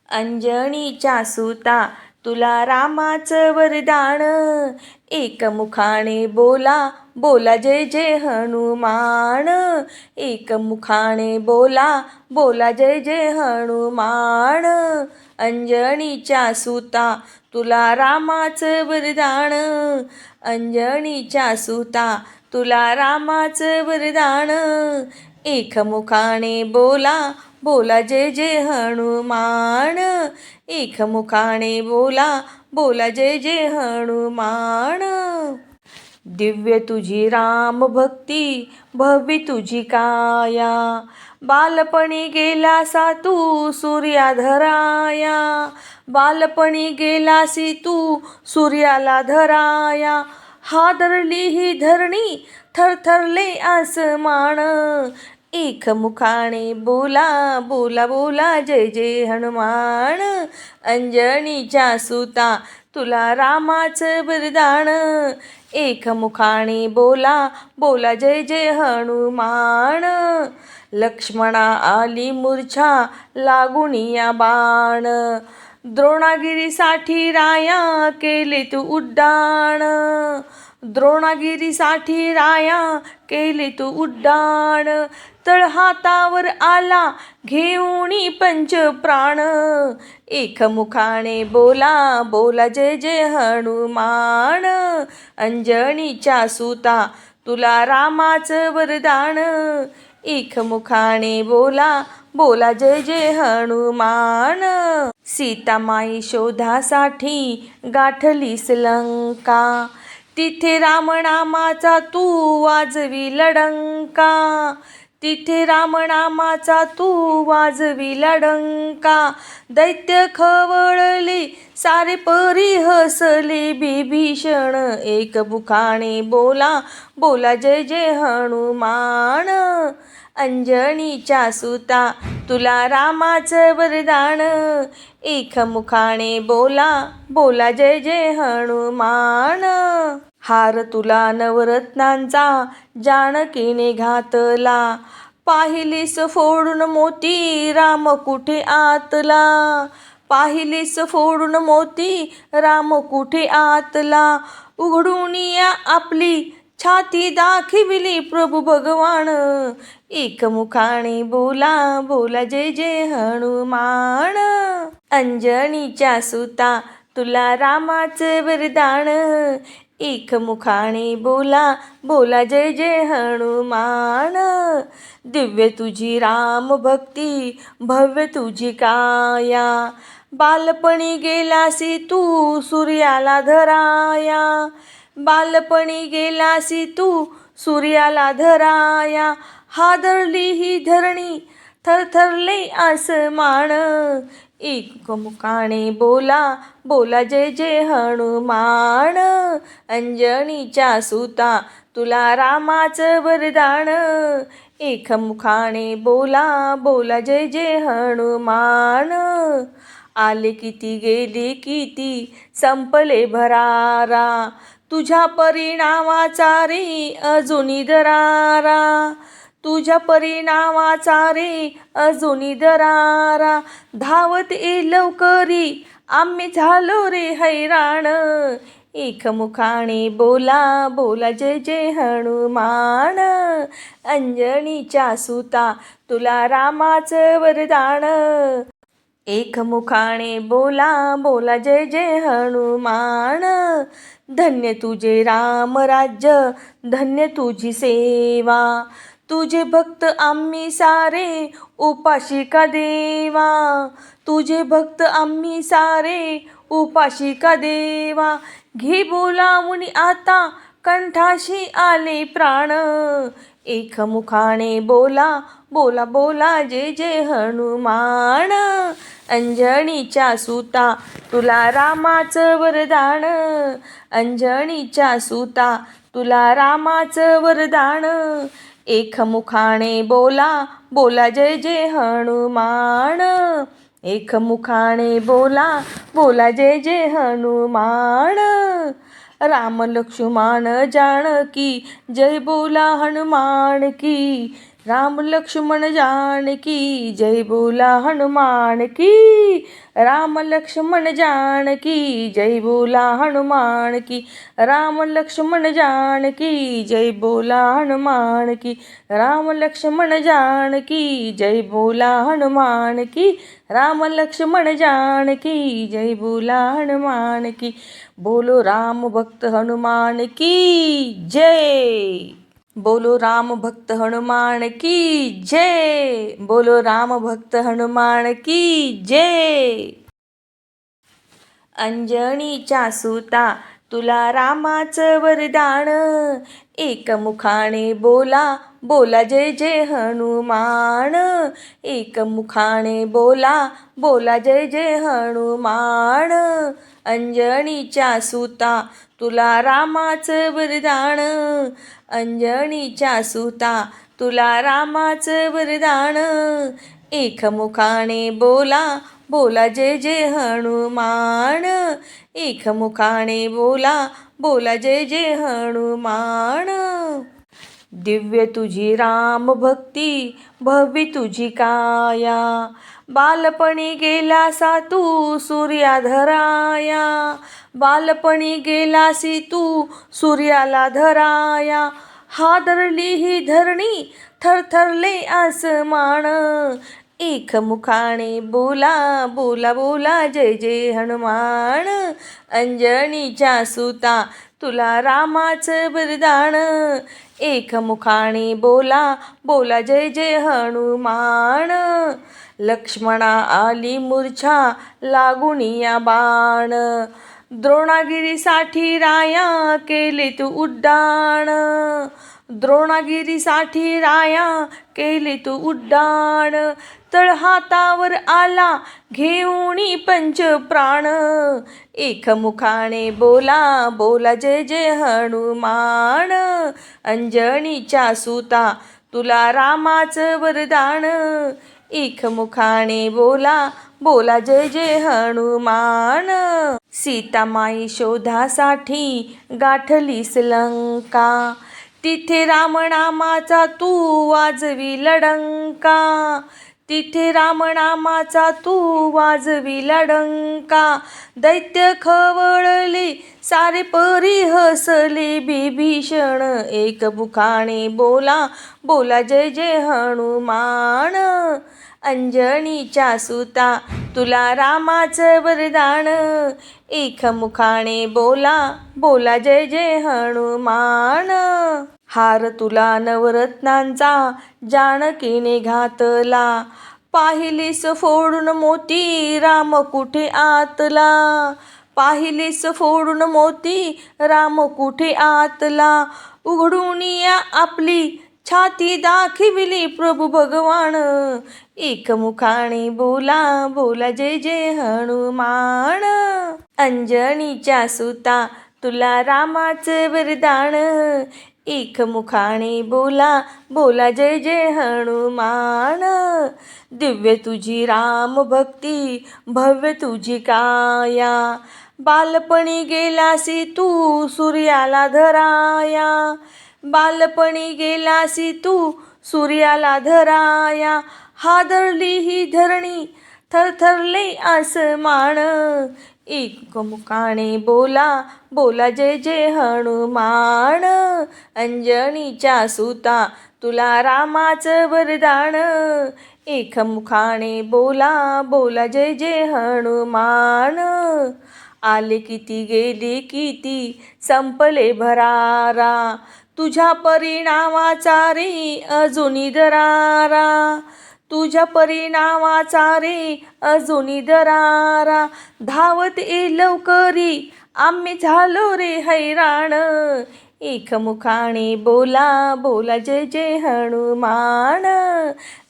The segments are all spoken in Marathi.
अंजनीच्या सुता तुला रामाचं वरदान, एकमुखाने बोला बोला जय जय हनुमान, एकमुखाने बोला बोला जय जय हनुमान. अंजनीच्या सुता तुला रामाचं वरदान, अंजनीच्या सुता तुला रामाचं वरदान, एकमुखाने बोला बोला जय जय हनुमान, एकमुखाने बोला बोला जय जय हनुमान. दिव्य तुझी राम भक्ती, भव्य तुझी काया, बालपणी गेलासा तू सूर्याधराया, बालपणी गेलासी तू सूर्याला धराया, हादरली ही धरणी थरथरले आसमान, एकमुखाने बोला बोला बोला जय जय हनुमान. अंजनीच्या सुता तुला रामाचं वरदान, एकमुखाने बोला बोला जय जय हनुमान. लक्ष्मणा आली मूर्छा लागून या बाण, द्रोणागिरीसाठी राया केले तू उड्डाण, द्रोणागिरीसाठी राया केले तू उड्डाण, तळहातावर आला घेऊनी पंचप्राण, एकमुखाने बोला बोला जय जय हनुमान. अंजनीच्या सुता तुला रामाचं वरदान, एकमुखाने बोला बोला जय जय हनुमान. सीतामाई शोधासाठी गाठलीस लंका, तिथे रामनामाचा तू वाजवी लडंका, तिथे रामनामाचा तू वाजवी लडंका, दैत्य खवळले सारे परी हसले बिभीषण, एकमुखाने बोला बोला जय जय हनुमान. अंजनीच्या सुता तुला रामाचं वरदान, एकमुखाने बोला बोला जय जय हनुमान. हार तुला नवरत्नांचा जानकीने घातला, पाहिलीस फोडून मोती राम कुठे आतला, पाहिलीस फोडून मोती राम कुठे आतला, उघडून या आपली छाती दाखविली प्रभू भगवान, एकमुखाने बोला बोला जय जय हनुमान. अंजनीच्या सुता तुला रामाचं वरदान, एकमुखाने बोला बोला जय जय हनुमान. दिव्य तुझी राम भक्ती, भव्य तुझी काया, बालपणी गेलासी तू सूर्याला धराया, बालपणी गेलासी तू सूर्याला धराया, हादरली ही धरणी थरथरले आसमान, एकमुखाने बोला बोला जय जय हनुमान. अंजनीच्या सुता तुला रामाचं वरदान, एकमुखाने बोला बोला जय जय हनुमान. आले किती गेले किती संपले भरारा, तुझ्या परिणामाचा रे अजूनी दरारा, तुझ्या परिणामाचा रे अजूनी दरारा, धावत ये लवकरी आम्ही झालो रे हैराण, एकमुखाने बोला बोला जय जय हनुमान. अंजनीच्या सुता तुला रामाचं वरदान, एकमुखाने बोला बोला जय जय हनुमान. धन्य तुझे राम राज्य, धन्य तुझी सेवा, तुझे भक्त आम्ही सारे उपाशी का देवा, तुझे भक्त आम्ही सारे उपाशी का देवा, घे बोलावून आता कंठाशी आले प्राण, एकमुखाने बोला बोला बोला जय जय हनुमान. अंजनीच्या सुता तुला रामाचं वरदान, अंजनीच्या सुता तुला रामाचं वरदान, एकमुखाने बोला बोला जय जय हनुमान, एकमुखाने बोला बोला जय जय हनुमान. राम लक्ष्मण जानकी जय बोला हनुमान की, राम लक्ष्मण जानकी जय बोला हनुमान की. राम लक्ष्मण जानकी जय बोला हनुमान की. राम लक्ष्मण जानकी जय बोला हनुमान की. राम लक्ष्मण जानकी जय बोला हनुमान की. राम लक्ष्मण जानकी जय बोला हनुमान की. बोलो राम भक्त हनुमान की जय. बोलो राम भक्त हनुमान की जय. बोलो राम भक्त हनुमान की जय. अंजनीच्या सुता तुला रामाचं वरदान. एकमुखाने बोला बोला जय जय हनुमान. एकमुखाने बोला बोला जय जय हनुमान. अंजनीच्या सुता तुला रामाचं वरदान. अंजनीच्या सुता तुला रामाचं वरदान. एकमुखाने बोला बोला जय जय हनुमान. एकमुखाने बोला बोला जय जय हनुमान. दिव्य तुझी राम भक्ती भव्य तुझी काया. बालपणी गेलासा तू सूर्याधराया. बालपणी गेलासी तू सूर्याला धराया. हादरली ही धरणी थरथरले आसमान. एकमुखाने बोला बोला बोला जय जय हनुमान. अंजनीच्या सुता तुला रामाचं वरदान. एकमुखाने बोला बोला जय जय हनुमान. लक्ष्मणा आली मूर्छा लागून या बाण. द्रोणागिरीसाठी राया केले तू उड्डाण. द्रोणागिरीसाठी राया केले तू उड्डाण. तळहातावर आला घेऊन पंचप्राण. एकमुखाने बोला बोला जय जय हनुमान. अंजनीच्या सुता तुला रामाचं वरदान. एकमुखाने बोला बोला जय जय हनुमान. सीतामाई शोधासाठी गाठलीस लंका. तिथे रामनामाचा तू वाजवी लडंका. तिथे रामनामाचा तू वाजवी लडंका. दैत्य खवळले सारे परी हसले बिभीषण. एकमुखाने बोला बोला जय जय हनुमान. अंजनीच्या सुता तुला रामाचं वरदान. एकमुखाने बोला बोला जय जय हनुमान. हार तुला नवरत्नांचा जानकीने घातला. पाहिलीस फोडून मोती राम कुठे आतला. पाहिलीस फोडून मोती राम कुठे आतला. उघडून या आपली छाती दाखविली प्रभू भगवान. एकमुखाने बोला बोला जय जय हनुमान. अंजनीच्या सुता तुला रामाचं वरदान. एकमुखाने बोला बोला जय जय हनुमान. दिव्य तुझी राम भक्ती भव्य तुझी काया. बालपणी गेलासी तू सूर्याला धराया. बालपणी गेलासी तू सूर्याला धराया. हादरली ही धरणी थरथरले आसमान. एकमुखाने बोला बोला जय जय हनुमान. अंजनीच्या सुता तुला रामाचं वरदान. एकमुखाने बोला बोला जय जय हनुमान. आले किती गेले किती संपले भरारा. तुझ्या परिणामाचा रे अजूनी दरारा. तुझ्या परिणामाचा रे अजूनी दरारा. धावत ये लवकरी आम्ही झालो रे हैराण. एकमुखाने बोला बोला जय जय हनुमान.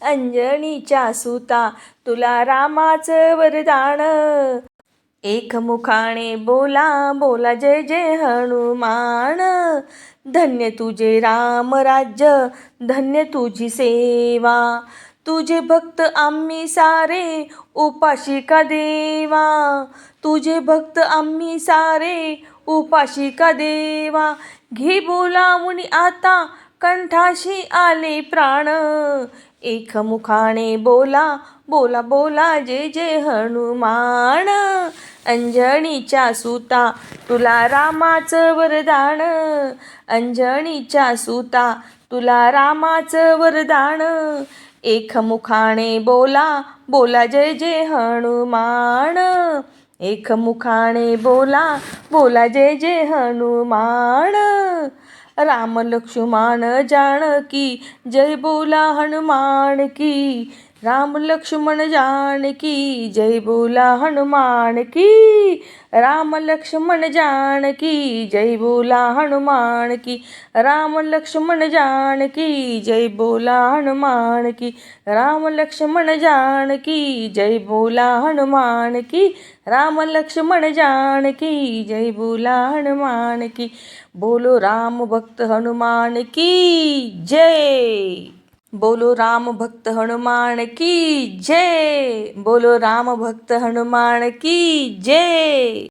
अंजनीच्या सुता तुला रामाचं वरदान. एकमुखाने बोला बोला जय जय हनुमान. धन्य तुझे राम राज्य धन्य तुझी सेवा. तुझे भक्त आम्ही सारे उपाशी का देवा. तुझे भक्त आम्ही सारे उपाशी का देवा. घे बोलावून आता कंठाशी आले प्राण, एकमुखाने बोला बोला बोला जय जय हनुमान. अंजनीच्या सुता तुला रामाचं वरदान, अंजनीच्या सुता तुला रामाचं वरदान. एकमुखाने बोला बोला जय जय हनुमान, एकमुखाने बोला बोला जय जय हनुमान. राम लक्ष्मण जानकी जय बोला हनुमान की, राम लक्ष्मण जानकी जय बोला हनुमान की, राम लक्ष्मण जानकी जय बोला हनुमान की, राम लक्ष्मण जानकी जय बोला हनुमान की, राम लक्ष्मण जानकी जय बोला हनुमान की, राम लक्ष्मण जानकी जय बोला हनुमान की. बोलो राम भक्त हनुमान की जय. बोलो राम भक्त हनुमान की जय. बोलो राम भक्त हनुमान की जय.